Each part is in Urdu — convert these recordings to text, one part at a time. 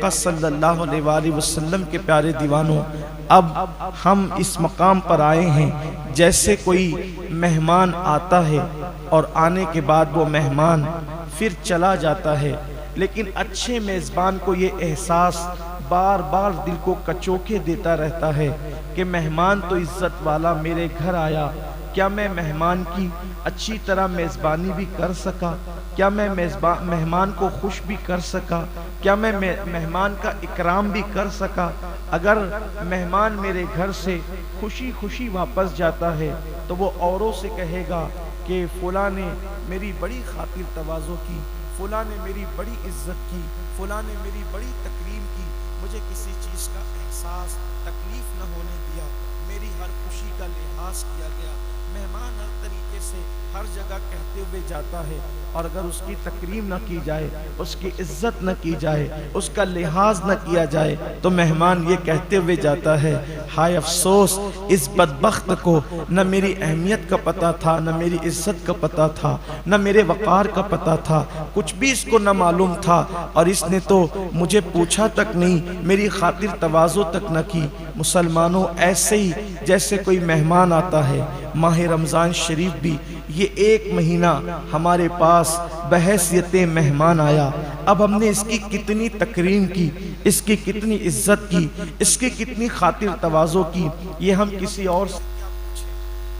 صلی اللہ علیہ وآلہ وسلم کے پیارے دیوانوں، اب ہم اس مقام پر آئے ہیں جیسے کوئی مہمان آتا ہے اور آنے کے بعد وہ مہمان پھر چلا جاتا ہے، لیکن اچھے میزبان کو یہ احساس بار بار دل کو کچوکے دیتا رہتا ہے کہ مہمان تو عزت والا میرے گھر آیا، کیا میں مہمان کی اچھی طرح میزبانی بھی کر سکا؟ کیا میں مہمان کو خوش بھی کر سکا؟ کیا میں مہمان کا اکرام بھی کر سکا؟ اگر مہمان میرے گھر سے خوشی خوشی واپس جاتا ہے تو وہ اوروں سے کہے گا کہ فلاں نے میری بڑی خاطر تواضع کی، فلاں نے میری بڑی عزت کی، فلاں نے میری بڑی تکریم کی، مجھے کسی چیز کا احساس تکلیف نہ ہونے دیا، میری ہر خوشی کا لحاظ کیا گیا۔ مہمان ہر طریقے سے ہر جگہ کہتے ہوئے جاتا ہے، اور اگر اس کی تکریم نہ کی جائے، اس کی عزت نہ کی جائے، اس کا لحاظ نہ کیا جائے تو مہمان یہ کہتے ہوئے جاتا ہے، ہائے افسوس اس بدبخت کو نہ میری اہمیت کا پتہ تھا، نہ میری عزت کا پتہ تھا، نہ میرے وقار کا پتہ تھا، کچھ بھی اس کو نہ معلوم تھا، اور اس نے تو مجھے پوچھا تک نہیں، میری خاطر تواضع تک نہ کی۔ مسلمانوں، ایسے ہی جیسے کوئی مہمان آتا ہے، ماہ رمضان شریف بھی یہ ایک مہینہ ہمارے پاس بحیثیت مہمان آیا، اب ہم نے اس کی کتنی تکریم کی، اس کی کتنی عزت کی، اس کی کتنی خاطر تواضع کی، یہ ہم کسی اور سے کیا پوچھیں،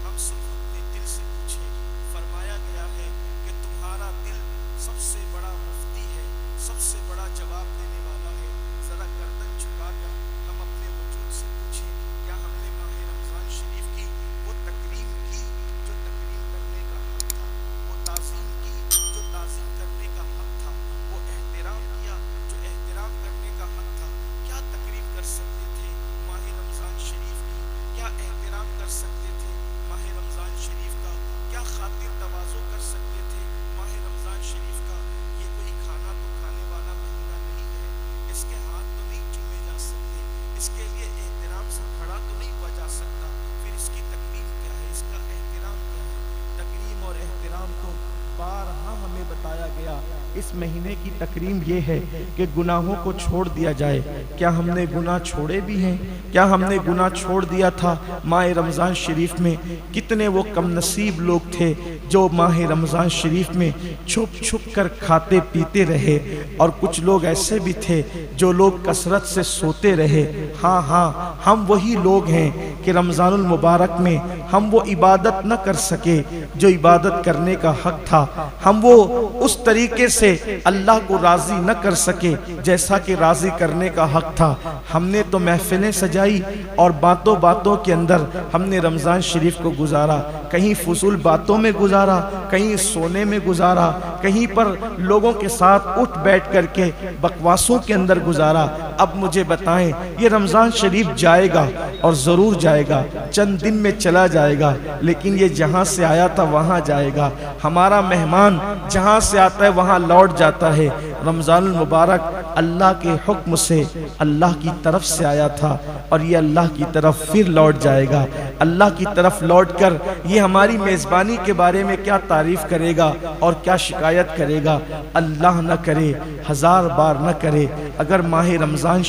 ہم صرف اپنے دل سے پوچھیں۔ فرمایا گیا ہے کہ تمہارا دل سب سے بڑا مفتی ہے، سب سے بڑا جواب دینے والا ہے۔ ذرا گردن جھکا کر ہم اپنے وجود سے پوچھیں، کیا ہم نے ماہ رمضان شریف کی وہ تکریم کی جو تکریم کرنے کا حق تھا، وہ تعظیم کی جو تعظیم کرنے کا حق تھا، وہ احترام کیا جو احترام کرنے کا حق تھا؟ کیا تکریم کر سکتے تھے ماہ رمضان شریف کی؟ کیا احترام کر سکتے تھے ماہ رمضان شریف کا؟ کیا خاطر تواضع کر سکتے تھے ماہ رمضان شریف کا؟ یہ کوئی کھانا تو کھانے والا مہینہ نہیں ہے، اس کے ہاتھ تو نہیں چومے جا سکتے، اس کے لیے احترام سے کھڑا تو نہیں ہوا جا سکتا، پھر اس کی تکریم کیا ہے، اس کا احترام کیا ہے؟ تکریم اور احترام کو بارہا ہمیں بتایا گیا۔ اس مہینے کی تکریم یہ ہے کہ گناہوں کو چھوڑ دیا جائے۔ کیا ہم نے گناہ چھوڑے بھی ہیں؟ کیا ہم نے گناہ چھوڑ دیا تھا؟ ماہ رمضان شریف میں کتنے وہ کم نصیب لوگ تھے جو ماہ رمضان شریف میں چھپ چھپ کر کھاتے پیتے رہے، اور کچھ لوگ ایسے بھی تھے جو لوگ کثرت سے سوتے رہے۔ ہاں ہم وہی لوگ ہیں کہ رمضان المبارک میں ہم وہ عبادت نہ کر سکے جو عبادت کرنے کا حق تھا، ہم وہ اس طریقے سے اللہ کو راضی نہ کر سکے جیسا کہ راضی کرنے کا حق تھا۔ ہم نے تو محفلیں سجائی اور باتوں باتوں کے اندر ہم نے رمضان شریف کو گزارا، کہیں فضول باتوں میں گزارا، کہیں سونے میں گزارا، کہیں پر لوگوں کے ساتھ اٹھ بیٹھ کر کے بکواسوں کے اندر گزارا۔ اب مجھے بتائیں، یہ رمضان شریف جائے گا اور ضرور جائے گا، چند دن میں چلا جائے گا، لیکن یہ جہاں سے آیا تھا وہاں جائے گا۔ ہمارا مہمان جہاں سے آتا ہے وہاں لوٹ جاتا ہے۔ رمضان المبارک اللہ کے حکم سے اللہ کی طرف سے آیا تھا، اور یہ اللہ کی طرف پھر لوٹ جائے گا۔ اللہ کی طرف لوٹ کر یہ ہماری میزبانی کے بارے میں کیا تعریف کرے گا اور کیا شکایت کرے گا؟ اللہ نہ کرے، ہزار بار نہ کرے، اگر ماہ رمضان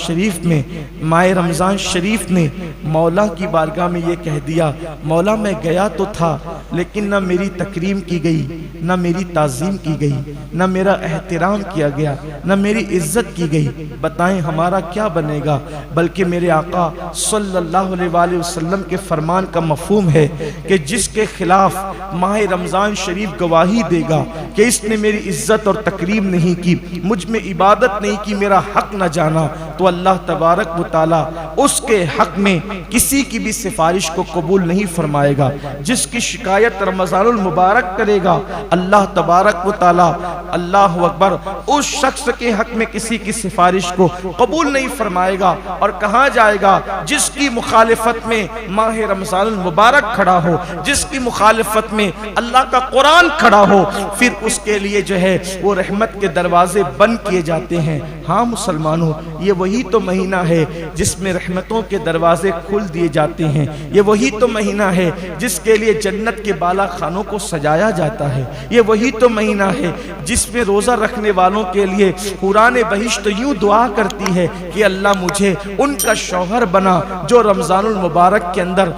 شریف نے مولا کی بارگاہ میں یہ کہہ دیا، مولا میں گیا تو تھا لیکن نہ میری تکریم کی گئی، نہ میری تعظیم کی گئی، نہ میرا احترام کیا گیا، نہ میری عزت کی گئی، بتائیں ہمارا کیا بنے گا؟ بلکہ میرے آقا صلی اللہ علیہ وآلہ وسلم کے فرمان کا مفہوم ہے کہ جس کے خلاف ماہ رمضان شریف گواہی دے گا کہ اس نے میری عزت اور تکریم نہیں کی، مجھ میں عبادت نہیں کی، میرا حق نہ جانا، تو اللہ تبارک و تعالی اس کے حق میں کسی کی بھی سفارش کو قبول نہیں فرمائے گا۔ جس کی شکایت رمضان المبارک کرے گا، اللہ تبارک و تعالی، اللہ اکبر، اس شخص کے حق میں کسی کی سفارش کو قبول نہیں فرمائے گا۔ اور کہاں جائے گا؟ جس کی مخالفت میں ماہ رمضان المبارک کھڑا ہو، جس کی مخالفت میں اللہ کا قرآن کھڑا ہو، پھر اس کے لیے جو ہے وہ رحمت کے دروازے بند کیے جاتے ہیں۔ ہاں مسلمانوں، یہ وہی تو مہینہ ہے جس میں رحمتوں کے دروازے کھل دیے جاتے ہیں، یہ وہی تو مہینہ ہے جس کے لیے جنت کے بالا خانوں کو سجایا جاتا ہے، یہ وہی تو مہینہ ہے جس اس میں روزہ رکھنے والوں کے لیے قرآن بہشت یوں دعا کرتی ہے کہ اللہ مجھے ان کا شوہر بنا جو رمضان المبارک کے اندر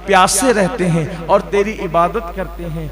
پیاسے رہتے ہیں اور تیری عبادت کرتے ہیں۔